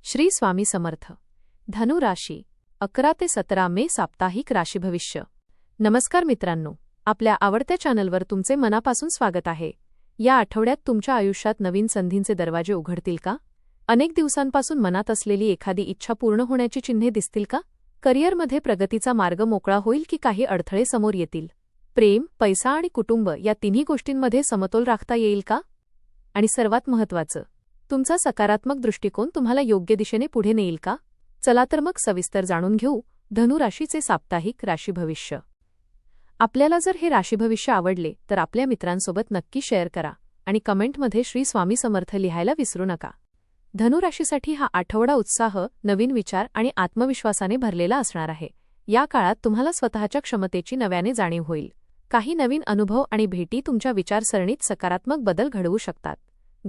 श्री स्वामी समर्थ. धनु राशी 11 ते 17 मे साप्ताहिक राशी भविष्य. नमस्कार मित्रांनो, आपल्या आवडत्या चॅनलवर तुमचे मनापासून स्वागत आहे. या आठवड्यात तुमच्या आयुष्यात नवीन संधींचे दरवाजे उघडतील का? अनेक दिवसांपासून मनात असलेली एखादी इच्छा पूर्ण होण्याची चिन्हे दिसतील का? करिअरमध्ये प्रगतीचा मार्ग मोकळा होईल की काही अडथळे समोर येतील? प्रेम, पैसा आणि कुटुंब या तिन्ही गोष्टींमध्ये समतोल राखता येईल का? आणि सर्वात महत्त्वाचं, तुमचा सकारात्मक दृष्टिकोन तुम्हाला योग्य दिशेने पुढे नेईल का? चला तर मग सविस्तर जाणून घेऊ धनु राशीचे साप्ताहिक राशी भविष्य. आपल्याला जर हे राशी भविष्य आवडले तर आपल्या मित्रांसोबत नक्की शेअर करा आणि कमेंटमध्ये श्री स्वामी समर्थ लिहायला विसरू नका. धनु राशीसाठी हा आठवडा उत्साह, नवीन विचार आणि आत्मविश्वासाने भरलेला असणार आहे. या काळात तुम्हाला स्वतःच्या क्षमतेची नव्याने जाणीव होईल. काही नवीन अनुभव आणि भेटी तुमच्या विचारसरणीत सकारात्मक बदल घडवू शकतात.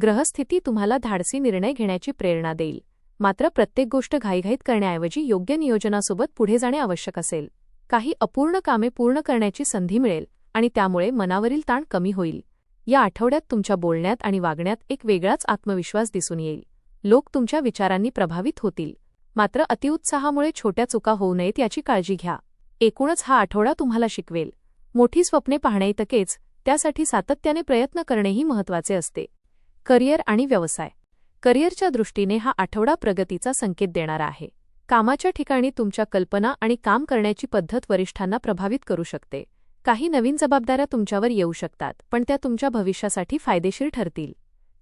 ग्रहस्थिती तुम्हाला धाडसी निर्णय घेण्याची प्रेरणा देईल. मात्र प्रत्येक गोष्ट घाईघाईत करण्याऐवजी योग्य नियोजनासोबत पुढे जाणे आवश्यक असेल. काही अपूर्ण कामे पूर्ण करण्याची संधी मिळेल आणि त्यामुळे मनावरील ताण कमी होईल. या आठवड्यात तुमच्या बोलण्यात आणि वागण्यात एक वेगळाच आत्मविश्वास दिसून येईल. लोक तुमच्या विचारांनी प्रभावित होतील. मात्र अतिउत्साहामुळे छोट्या चुका होऊ नयेत याची काळजी घ्या. एकूणच हा आठवडा तुम्हाला शिकवेल. मोठी स्वप्ने पाहण्याइतकेच त्यासाठी सातत्याने प्रयत्न करणेही महत्त्वाचे असते. करिअर आणि व्यवसाय. करिअरच्या दृष्टीने हा आठवडा प्रगतीचा संकेत देणारा आहे. कामाच्या ठिकाणी तुमच्या कल्पना आणि काम करण्याची पद्धत वरिष्ठांना प्रभावित करू शकते. काही नवीन जबाबदाऱ्या तुमच्यावर येऊ शकतात, पण त्या तुमच्या भविष्यासाठी फायदेशीर ठरतील.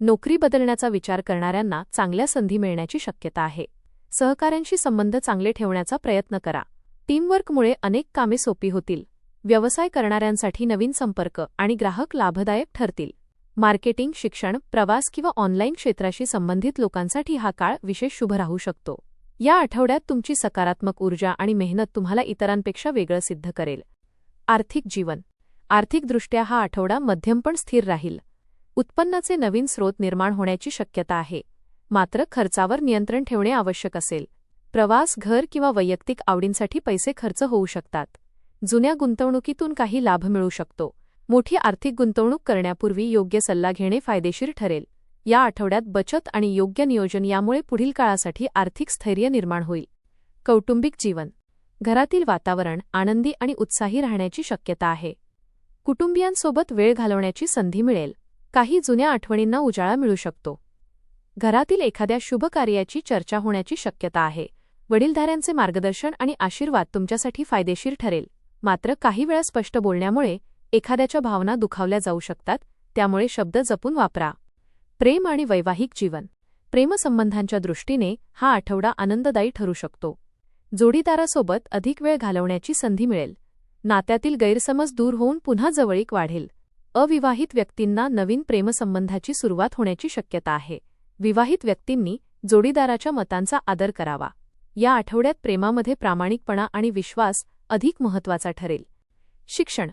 नोकरी बदलण्याचा विचार करणाऱ्यांना चांगल्या संधी मिळण्याची शक्यता आहे. सहकाऱ्यांशी संबंध चांगले ठेवण्याचा प्रयत्न करा. टीमवर्कमुळे अनेक कामे सोपी होतील. व्यवसाय करणाऱ्यांसाठी नवीन संपर्क आणि ग्राहक लाभदायक ठरतील. मार्केटिंग, शिक्षण, प्रवास किंवा ऑनलाईन क्षेत्राशी संबंधित लोकांसाठी हा काळ विशेष शुभ राहू शकतो. या आठवड्यात तुमची सकारात्मक ऊर्जा आणि मेहनत तुम्हाला इतरांपेक्षा वेगळं सिद्ध करेल. आर्थिक जीवन. आर्थिकदृष्ट्या हा आठवडा मध्यम पण स्थिर राहील. उत्पन्नाचे नवीन स्रोत निर्माण होण्याची शक्यता आहे. मात्र खर्चावर नियंत्रण ठेवणे आवश्यक असेल. प्रवास, घर किंवा वैयक्तिक आवडींसाठी पैसे खर्च होऊ शकतात. जुन्या गुंतवणुकीतून काही लाभ मिळू शकतो. मोठी आर्थिक गुंतवणूक करण्यापूर्वी योग्य सल्ला घेणे फायदेशीर ठरेल. या आठवड्यात बचत आणि योग्य नियोजन यामुळे पुढील काळासाठी आर्थिक स्थैर्य निर्माण होईल. कौटुंबिक जीवन. घरातील वातावरण आनंदी आणि उत्साही राहण्याची शक्यता आहे. कुटुंबियांसोबत वेळ घालवण्याची संधी मिळेल. काही जुन्या आठवणींना उजाळा मिळू शकतो. घरातील एखाद्या शुभ कार्याची चर्चा होण्याची शक्यता आहे. वडीलधाऱ्यांचे मार्गदर्शन आणि आशीर्वाद तुमच्यासाठी फायदेशीर ठरेल. मात्र काही वेळा स्पष्ट बोलण्यामुळे एखाद्याच्या भावना दुखावल्या जाऊ शकतात, त्यामुळे शब्द जपून वापरा. प्रेम आणि वैवाहिक जीवन. प्रेमसंबंधांच्या दृष्टीने हा आठवडा आनंददायी ठरू शकतो. जोडीदारासोबत अधिक वेळ घालवण्याची संधी मिळेल. नात्यातील गैरसमज दूर होऊन पुन्हा जवळीक वाढेल. अविवाहित व्यक्तींना नवीन प्रेमसंबंधाची सुरुवात होण्याची शक्यता आहे. विवाहित व्यक्तींनी जोडीदाराच्या मतांचा आदर करावा. या आठवड्यात प्रेमामध्ये प्रामाणिकपणा आणि विश्वास अधिक महत्त्वाचा ठरेल. शिक्षण.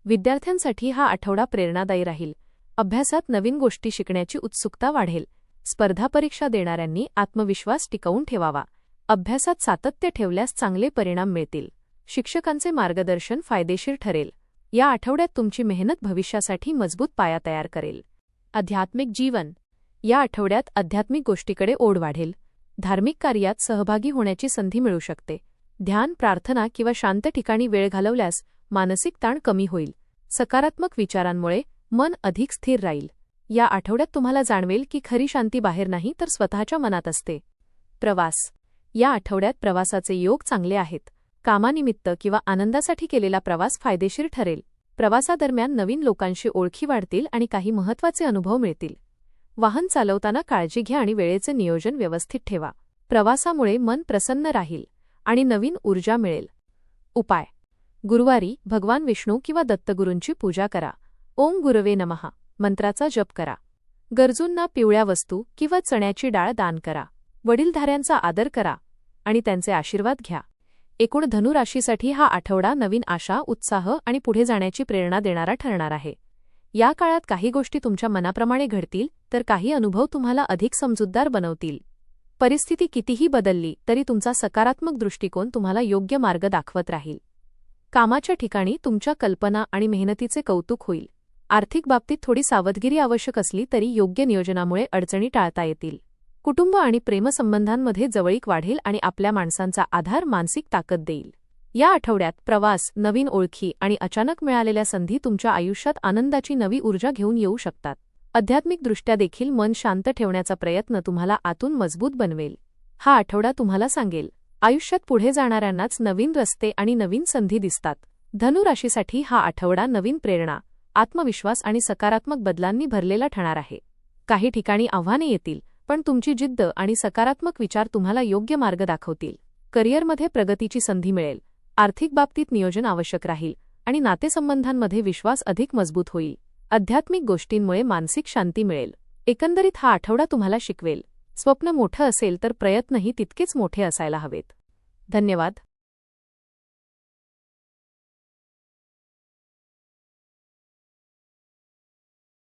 विद्यार्थ्यांसाठी हा आठवडा प्रेरणादायी राहील. अभ्यासात नवीन गोष्टी शिकण्याची उत्सुकता वाढेल. स्पर्धा परीक्षा देणाऱ्यांनी आत्मविश्वास टिकवून ठेवावा. अभ्यासात सातत्य ठेवल्यास चांगले परिणाम मिळतील. शिक्षकांचे मार्गदर्शन फायदेशीर ठरेल. या आठवड्यात तुमची मेहनत भविष्यासाठी मजबूत पाया तयार करेल. आध्यात्मिक जीवन. या आठवड्यात आध्यात्मिक गोष्टीकडे ओढ वाढेल. धार्मिक कार्यात सहभागी होण्याची संधी मिळू शकते. ध्यान, प्रार्थना किंवा शांत ठिकाणी वेळ घालवल्यास मानसिक ताण कमी होईल. सकारात्मक विचारांमुळे मन अधिक स्थिर राहील. या आठवड्यात तुम्हाला जाणवेल की खरी शांती बाहेर नाही तर स्वतःच्या मनात असते. प्रवास. या आठवड्यात प्रवासाचे योग चांगले आहेत. कामानिमित्त किंवा आनंदासाठी केलेला प्रवास फायदेशीर ठरेल. प्रवासादरम्यान नवीन लोकांशी ओळखी वाढतील आणि काही महत्त्वाचे अनुभव मिळतील. वाहन चालवताना काळजी घ्या आणि वेळेचे नियोजन व्यवस्थित ठेवा. प्रवासामुळे मन प्रसन्न राहील आणि नवीन ऊर्जा मिळेल. उपाय. गुरुवारी भगवान विष्णू किंवा दत्तगुरूंची पूजा करा. ओम गुरवे नमः मंत्राचा जप करा. गरजूंना पिवळ्या वस्तू किंवा चण्याची डाळ दान करा. वडीलधाऱ्यांचा आदर करा आणि त्यांचे आशीर्वाद घ्या. एकूण धनु राशीसाठी हा आठवडा नवीन आशा, उत्साह आणि पुढे जाण्याची प्रेरणा देणारा ठरणार आहे. या काळात काही गोष्टी तुमच्या मनाप्रमाणे घडतील तर काही अनुभव तुम्हाला अधिक समजूतदार बनवतील. परिस्थिती कितीही बदलली तरी तुमचा सकारात्मक दृष्टिकोन तुम्हाला योग्य मार्ग दाखवत राहील. कामाच्या ठिकाणी तुमच्या कल्पना आणि मेहनतीचे कौतुक होईल. आर्थिक बाबतीत थोडी सावधगिरी आवश्यक असली तरी योग्य नियोजनामुळे अडचणी टाळता येतील. कुटुंब आणि प्रेमसंबंधांमध्ये जवळीक वाढेल आणि आपल्या माणसांचा आधार मानसिक ताकद देईल. या आठवड्यात प्रवास, नवीन ओळखी आणि अचानक मिळालेल्या संधी तुमच्या आयुष्यात आनंदाची नवी ऊर्जा घेऊन येऊ शकतात. आध्यात्मिकदृष्ट्या देखील मन शांत ठेवण्याचा प्रयत्न तुम्हाला आतून मजबूत बनवेल. हा आठवडा तुम्हाला सांगेल, आयुष्यात पुढे जाणाऱ्यांनाच नवीन रस्ते आणि नवीन संधी दिसतात. धनु राशीसाठी हा आठवडा नवीन प्रेरणा, आत्मविश्वास आणि सकारात्मक बदलांनी भरलेला ठरणार आहे. काही ठिकाणी आव्हाने येतील, पण तुमची जिद्द आणि सकारात्मक विचार तुम्हाला योग्य मार्ग दाखवतील. करिअरमध्ये प्रगतीची संधी मिळेल, आर्थिक बाबतीत नियोजन आवश्यक राहील आणि नातेसंबंधांमध्ये विश्वास अधिक मजबूत होईल. आध्यात्मिक गोष्टींमुळे मानसिक शांती मिळेल. एकंदरीत हा आठवडा तुम्हाला शिकवेल, स्वप्न मोठं असेल तर प्रयत्नही तितकेच मोठे असायला हवेत. धन्यवाद.